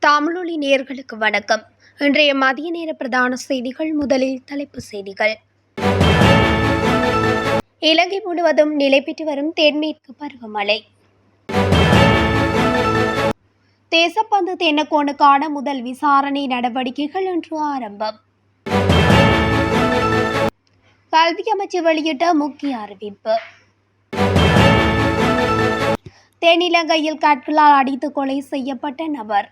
தமிழொலி நேயர்களுக்கு வணக்கம். இன்றைய மதிய நேர பிரதான செய்திகள். முதலில் தலைப்புச் செய்திகள். இலங்கை முழுவதும் நிலை பெற்று வரும் தென்மேற்கு பருவமழை. தேசப்பந்து தென்னக்கோனுக்கான முதல் விசாரணை நடவடிக்கைகள் இன்று ஆரம்பம். கல்வி அமைச்சு வெளியிட்ட முக்கிய அறிவிப்பு. தென்னிலங்கையில் கற்களால் அடித்து கொலை செய்யப்பட்ட நபர்.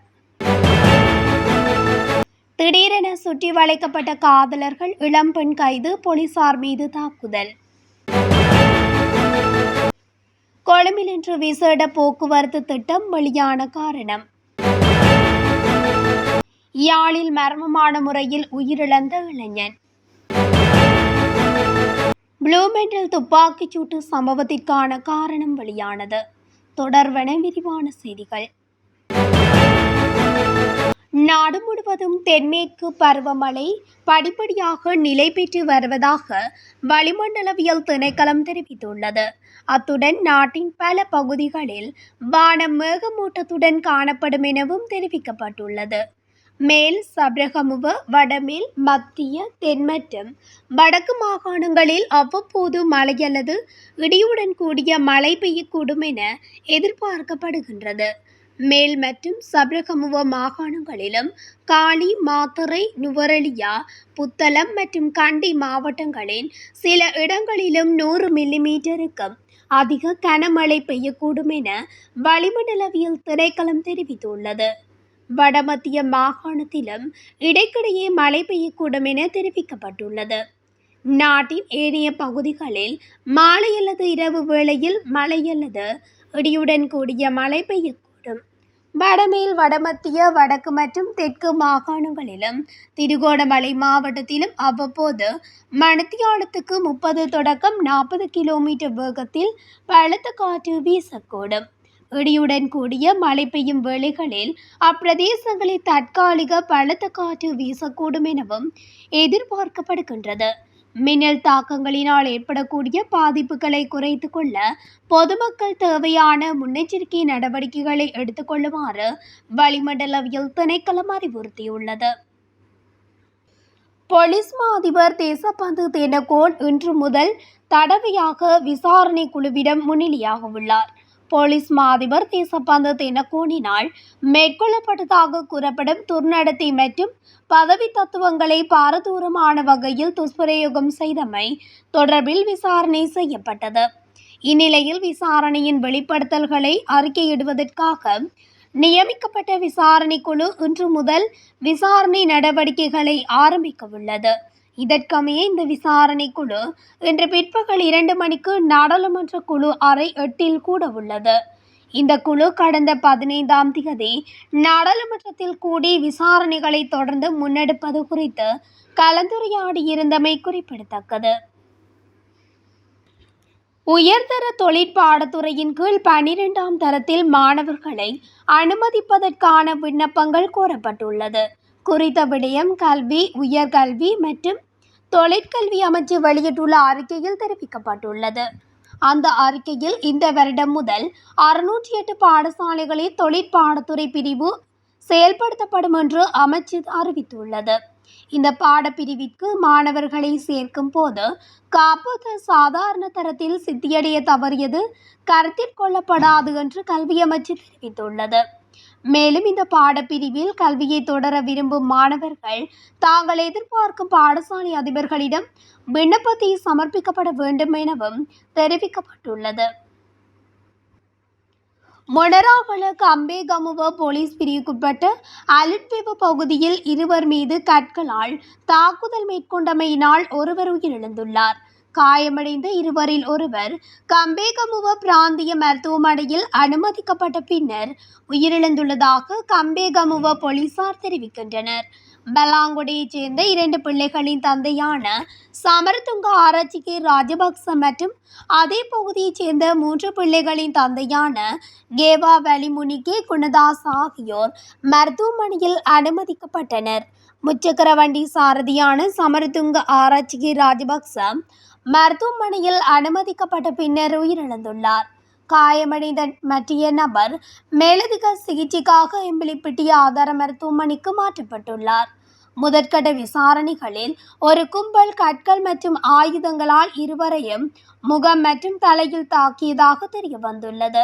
திடீரென சுற்றி வளைக்கப்பட்ட காதலர்கள், இளம்பெண் கைது, போலீசார் மீது தாக்குதல். கொழும்பில் இன்று விசேட போக்குவரத்து திட்டம் வெளியான காரணம். யாழில் மர்மமான முறையில் உயிரிழந்த இளைஞன். ப்ளூமெண்டில் துப்பாக்கிச்சூட்டு சம்பவத்திற்கான காரணம் வெளியானது. தொடர்வன விரிவான செய்திகள். நாடு முழுவதும் தென்மேற்கு பருவமழை படிப்படியாக நிலை பெற்று வருவதாக வளிமண்டலவியல் திணைக்களம் தெரிவித்துள்ளது. அத்துடன் நாட்டின் பல பகுதிகளில் வானம் மேகமூட்டத்துடன் காணப்படும் எனவும் தெரிவிக்கப்பட்டுள்ளது. மேல் சப்ரகமுவ, வடமேல், மத்திய, தென் மற்றும் வடக்கு மாகாணங்களில் அவ்வப்போது மழை அல்லது இடியுடன் கூடிய மழை பெய்யக்கூடும் என எதிர்பார்க்கப்படுகின்றது. மேல் மற்றும் சப்ரகமுவ மாகாணங்களிலும் காலி, மாத்தறை, நுவரெலியா, புத்தளம் மற்றும் கண்டி மாவட்டங்களின் சில இடங்களிலும் 100 மில்லிமீட்டருக்கும் அதிக கனமழை பெய்யக்கூடும் என வளிமண்டலவியல் திணைக்களம் தெரிவித்துள்ளது. வடமத்திய மாகாணத்திலும் இடைக்கிடையே மழை பெய்யக்கூடும் என தெரிவிக்கப்பட்டுள்ளது. நாட்டின் ஏனைய பகுதிகளில் மாலை அல்லது இரவு வேளையில் மழை அல்லது இடியுடன் கூடிய மழை பெய்யக்கூடும். வடமேல், வடமத்திய, வடக்கு மற்றும் தெற்கு மாகாணங்களிலும் திருகோணமலை மாவட்டத்திலும் அவ்வப்போது மணித்தியாலத்துக்கு 30 தொடக்கம் 40 கிலோமீட்டர் வேகத்தில் பலத்த காற்று வீசக்கூடும். இடியுடன் கூடிய மழை பெய்யும் வேளைகளில் அப்பிரதேசங்களில் தற்காலிக பலத்த காற்று வீசக்கூடும் எனவும் எதிர்பார்க்கப்படுகின்றது. மின்னல் தாக்கங்களினால் ஏற்படக்கூடிய பாதிப்புகளை குறைத்து கொள்ள பொதுமக்கள் தேவையான முன்னெச்சரிக்கை நடவடிக்கைகளை எடுத்துக்கொள்ளுமாறு வளிமண்டலவியல் திணைக்களம் அறிவுறுத்தியுள்ளது. போலீஸ் மா அதிபர் தேசப்பந்து தென்னக்கோன் இன்று முதல் தடவையாக விசாரணை குழுவிடம் முன்னிலையாக உள்ளார். போலீஸ் மா அதிபர் தேசப்பந்து தென்னக்கோனினால் மேற்கொள்ளப்பட்டதாக கூறப்படும் துர்நடத்தை மற்றும் பதவி தத்துவங்களை பாரதூரமான வகையில் துஷ்பிரயோகம் செய்தமை தொடர்பில் விசாரணை செய்யப்பட்டது. இந்நிலையில் விசாரணையின் வெளிப்படுத்தல்களை அறிக்கையிடுவதற்காக நியமிக்கப்பட்ட விசாரணை குழு இன்று முதல் விசாரணை நடவடிக்கைகளை ஆரம்பிக்கவுள்ளது. இதற்கமைய இந்த விசாரணை குழு இன்று பிற்பகல் 2 மணிக்கு நாடாளுமன்ற குழு அறை 8 கூட உள்ளது. இந்த குழு கடந்த 15ஆம் தேதி நாடாளுமன்றத்தில் கூடி விசாரணைகளை தொடர்ந்து முன்னெடுப்பது குறித்து கலந்துரையாடியிருந்தமை குறிப்பிடத்தக்கது. உயர்தர தொழிற்பாடத்துறையின் கீழ் 12ஆம் தரத்தில் மாணவர்களை அனுமதிப்பதற்கான விண்ணப்பங்கள் கோரப்பட்டுள்ளது. குறித்த விடயம் கல்வி, உயர்கல்வி மற்றும் தொழிற்கல்வி அமைச்சு வெளியிட்டுள்ள அறிக்கையில் தெரிவிக்கப்பட்டுள்ளது. அந்த அறிக்கையில் இந்த வருடம் முதல் 608 பாடசாலைகளில் தொழிற்பாடத்துறை பிரிவு செயல்படுத்தப்படும் என்று அமைச்சு அறிவித்துள்ளது. இந்த பாடப்பிரிவிற்கு மாணவர்களை சேர்க்கும் போது காப்போது சாதாரண தரத்தில் சித்தியடைய தவறியது கருத்தில் கொள்ளப்படாது என்று கல்வி அமைச்சு தெரிவித்துள்ளது. மேலும் இந்த பாடப்பிரிவில் கல்வியை தொடர விரும்பும் மாணவர்கள் தாங்கள் எதிர்பார்க்கும் பாடசாலை அதிபர்களிடம் விண்ணப்பத்தை சமர்ப்பிக்கப்பட வேண்டும் எனவும் தெரிவிக்கப்பட்டுள்ளது. மொனராகல கம்பேகமுவ போலீஸ் பிரிவுக்குட்பட்ட அலுட்வெவ பகுதியில் 2 மீது கற்களால் தாக்குதல் மேற்கொண்டமையினால் ஒருவர் உயிரிழந்துள்ளார். காயமடைந்த 2வரில் ஒருவர் கம்பேகமுவ பிராந்திய மருத்துவமனையில் அனுமதிக்கப்பட்ட பின்னர் உயிரிழந்துள்ளதாக கம்பேகமுவ போலீசார் தெரிவிக்கின்றனர். பலாங்குடையைச் சேர்ந்த 2 பிள்ளைகளின் தந்தையான சமரதுங்க ஆராய்ச்சிக்கு ராஜபக்ச மற்றும் அதே பகுதியைச் சேர்ந்த 3 பிள்ளைகளின் தந்தையான கேவா வலிமுனிகே குணதாஸ் ஆகியோர் மருத்துவமனையில் அனுமதிக்கப்பட்டனர். முச்சக்கர வண்டி சாரதியான சமரதுங்க ஆராய்ச்சிக்கு ராஜபக்ச மருத்துவமனையில் அனுமதிக்கப்பட்ட பின்னர் உயிரிழந்துள்ளார். காயமடைந்த மற்ற நபர் மேலதிக சிகிச்சைக்காக எம்பிலிப்பிட்டிய ஆதார மருத்துவமனைக்கு மாற்றப்பட்டுள்ளார். முதற்கட்ட விசாரணைகளில் ஒரு கும்பல் கற்கள் மற்றும் ஆயுதங்களால் இருவரையும் முகம் மற்றும் தலையில் தாக்கியதாக தெரிய வந்துள்ளது.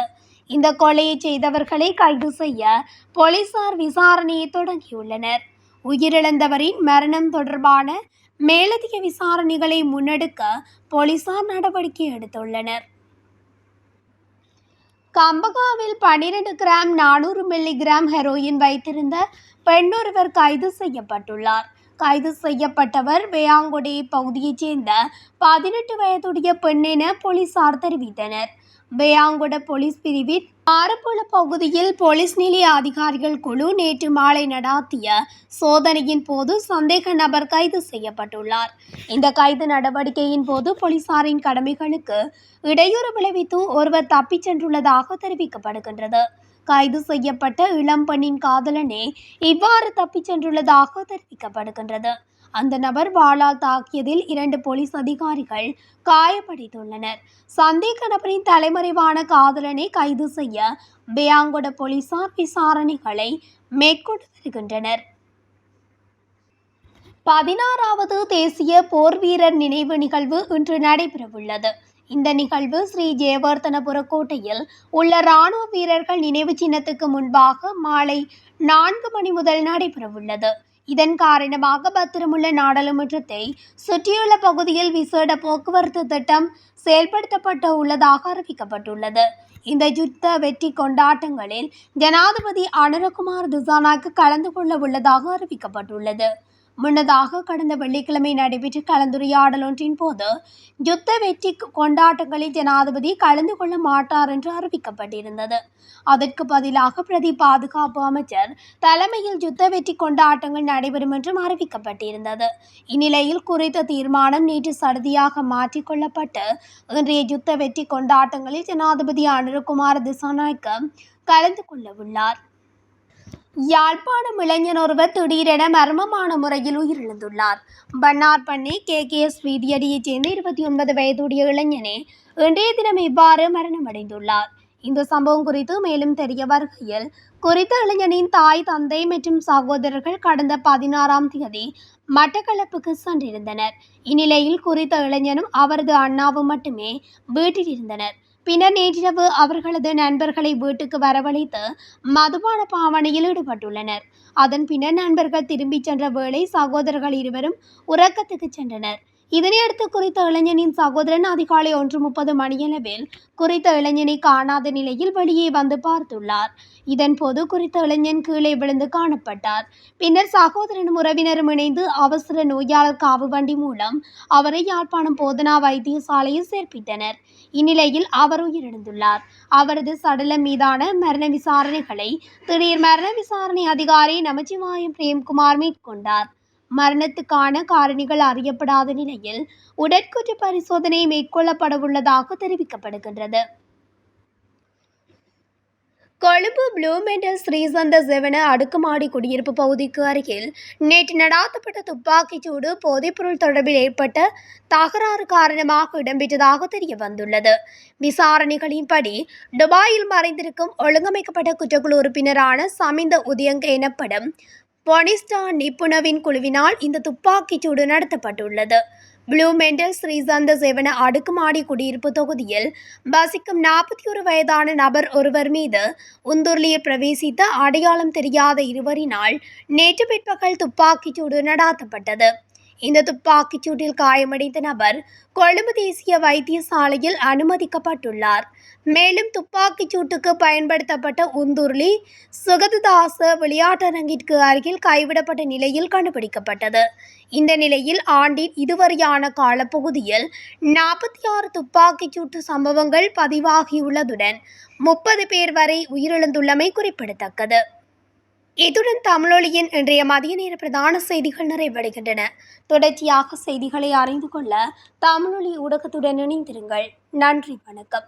இந்த கொலையை செய்தவர்களை கைது செய்ய போலீசார் விசாரணையை தொடங்கியுள்ளனர். உயிரிழந்தவரின் மரணம் தொடர்பான மேலதிக விசாரணைகளை முன்னெடுக்க போலீசார் நடவடிக்கை எடுத்துள்ளனர். கம்பகாவில் 12 கிராம் 400 மில்லிகிராம் ஹெரோயின் வைத்திருந்த பெண்ணொருவர் கைது செய்யப்பட்டுள்ளார். கைது செய்யப்பட்டவர் வேயாங்குடி பகுதியைச் சேர்ந்த 18 வயதுடைய பெண் என போலீசார் தெரிவித்தனர். வேயாங்குட போலீஸ் பிரிவின் ஆரப்புல பகுதியில் போலீஸ் நிலைய அதிகாரிகள் குழு நேற்று மாலை நடாத்திய சோதனையின் போது சந்தேக நபர் கைது செய்யப்பட்டுள்ளார். இந்த கைது நடவடிக்கையின் போது போலீசாரின் கடமைகளுக்கு இடையூறு விளைவித்து ஒருவர் தப்பிச் சென்றுள்ளதாக தெரிவிக்கப்படுகின்றது. கைது செய்யப்பட்ட இளம்பெண்ணின் காதலனே இவ்வாறு தப்பிச் சென்றுள்ளதாக தெரிவிக்கப்படுகின்றது. அந்த நபர் வாளால் தாக்கியதில் 2 போலீஸ் அதிகாரிகள் காயமடைந்துள்ளனர். சந்தேக நபரின் தலைமறைவான காதலனை கைது செய்ய வேயாங்குட போலீசார் விசாரணைகளை மேற்கொண்டு வருகின்றனர். 16வது தேசிய போர் வீரர் நினைவு நிகழ்வு இன்று நடைபெறவுள்ளது. இந்த நிகழ்வு ஸ்ரீ ஜெயவர்தனபுர கோட்டையில் உள்ள இராணுவ வீரர்கள் நினைவு சின்னத்துக்கு முன்பாக மாலை 4 மணி முதல் நடைபெறவுள்ளது. இதன் காரணமாக பத்திரமுள்ள நாடாளுமன்றத்தை சுற்றியுள்ள பகுதியில் விசேட போக்குவரத்து திட்டம் செயல்படுத்தப்பட உள்ளதாக அறிவிக்கப்பட்டுள்ளது. இந்த யுத்த வெற்றி கொண்டாட்டங்களில் ஜனாதிபதி அனுரகுமார் திசாநாயக்க கலந்து கொள்ள உள்ளதாக அறிவிக்கப்பட்டுள்ளது. முன்னதாக கடந்த வெள்ளிக்கிழமை நடைபெற்ற கலந்துரையாடல் ஒன்றின் போது யுத்த வெற்றி கொண்டாட்டங்களில் ஜனாதிபதி கலந்து கொள்ள மாட்டார் என்று அறிவிக்கப்பட்டிருந்தது. அதற்கு பதிலாக பிரதி பாதுகாப்பு அமைச்சர் தலைமையில் யுத்த வெற்றி கொண்டாட்டங்கள் நடைபெறும் என்றும் அறிவிக்கப்பட்டிருந்தது. இந்நிலையில் குறித்த தீர்மானம் நேற்று சடுதியாக மாற்றிக்கொள்ளப்பட்டு இன்றைய யுத்த வெற்றி கொண்டாட்டங்களில் ஜனாதிபதி அனுரகுமார் திசாநாயக்க கலந்து கொள்ள உள்ளார். யாழ்ப்பாணம் இளைஞர் ஒருவர் திடீரென மர்மமான முறையில் உயிரிழந்துள்ளார். பன்னார்பண்ணை KKS வீதியடியைச் சேர்ந்த 29 வயதுடைய இளைஞனே இன்றைய தினம் இவ்வாறு மரணமடைந்துள்ளார். இந்த சம்பவம் குறித்து மேலும் தெரிய வருகையில் குறித்த இளைஞனின் தாய், தந்தை மற்றும் சகோதரர்கள் கடந்த 16ஆம் தேதி மட்டக்களப்புக்கு சென்றிருந்தனர். இந்நிலையில் குறித்த இளைஞனும் அவரது அண்ணாவும் மட்டுமே வீட்டில் இருந்தனர். பின்னர் நேற்றிரவு அவர்களது நண்பர்களை வீட்டுக்கு வரவழைத்து மதுபான பாவனையில் ஈடுபட்டுள்ளனர். அதன் பின்னர் நண்பர்கள் திரும்பிச் சென்ற வேளை சகோதரர்கள் இருவரும் உறக்கத்துக்கு சென்றனர். இதனையடுத்து குறித்த இளைஞனின் சகோதரன் அதிகாலை 1:30 மணியளவில் குறித்த இளைஞனை காணாத நிலையில் வெளியே வந்து பார்த்துள்ளார். இதன்போது குறித்த இளைஞன் கீழே விழுந்து காணப்பட்டார். பின்னர் சகோதரனும் உறவினரும் இணைந்து அவசர நோயாளர் காவு வண்டி மூலம் அவரை யாழ்ப்பாணம் போதனா வைத்தியசாலையில் சேர்ப்பித்தனர். இந்நிலையில் அவர் உயிரிழந்துள்ளார். அவரது சடலம் மீதான மரண விசாரணைகளை திடீர் மரண விசாரணை அதிகாரி நமச்சிவாயம் பிரேம்குமார் மேற்கொண்டார். மரணத்துக்கான காரணிகள் அறியப்படாத நிலையில் உடற்கூற்று பரிசோதனை மேற்கொள்ளப்படவுள்ளதாக தெரிவிக்கப்படுகின்றது. கொழும்பு ப்ளூ மெண்டல் ஸ்ரீசந்த செவன அடுக்குமாடி குடியிருப்பு பகுதிக்கு அருகில் நேற்று நடாத்தப்பட்ட துப்பாக்கிச்சூடு போதைப்பொருள் தொடர்பில் ஏற்பட்ட தகராறு காரணமாக இடம்பெற்றதாக தெரிய வந்துள்ளது. விசாரணைகளின்படி துபாயில் மறைந்திருக்கும் ஒழுங்கமைக்கப்பட்ட குற்றக்குழு உறுப்பினரான சமிந்த உதயங்க எனப்படும் பொனிஸ்டா நிப்புணவின் குழுவினால் இந்த துப்பாக்கிச்சூடு நடத்தப்பட்டுள்ளது. ப்ளூ மெண்டல் ஸ்ரீசந்த செவன அடுக்குமாடி குடியிருப்பு தொகுதியில் வசிக்கும் 41 வயதான நபர் ஒருவர் மீது உந்துர்லியில் பிரவேசித்த அடையாளம் தெரியாத இருவரினால் நேற்று பிற்பகல் துப்பாக்கிச்சூடு நடாத்தப்பட்டது. இந்த துப்பாக்கிச்சூட்டில் காயமடைந்த நபர் கொழும்பு தேசிய வைத்தியசாலையில் அனுமதிக்கப்பட்டுள்ளார். மேலும் துப்பாக்கிச்சூட்டுக்கு பயன்படுத்தப்பட்ட உந்துர்லி சுகததாச விளையாட்டரங்கிற்கு அருகில் கைவிடப்பட்ட நிலையில் கண்டுபிடிக்கப்பட்டது. இந்த நிலையில் ஆண்டின் இதுவரையான காலப்பகுதியில் 46 துப்பாக்கிச்சூட்டு சம்பவங்கள் பதிவாகியுள்ளதுடன் 30 பேர் வரை உயிரிழந்துள்ளமை குறிப்பிடத்தக்கது. இத்துடன் தமிழொலியின் இன்றைய மதிய நேர பிரதான செய்திகள் நிறைவடைகின்றன. தொடர்ச்சியாக செய்திகளை அறிந்து கொள்ள தமிழொலி ஊடகத்துடன் இணைந்திருங்கள். நன்றி, வணக்கம்.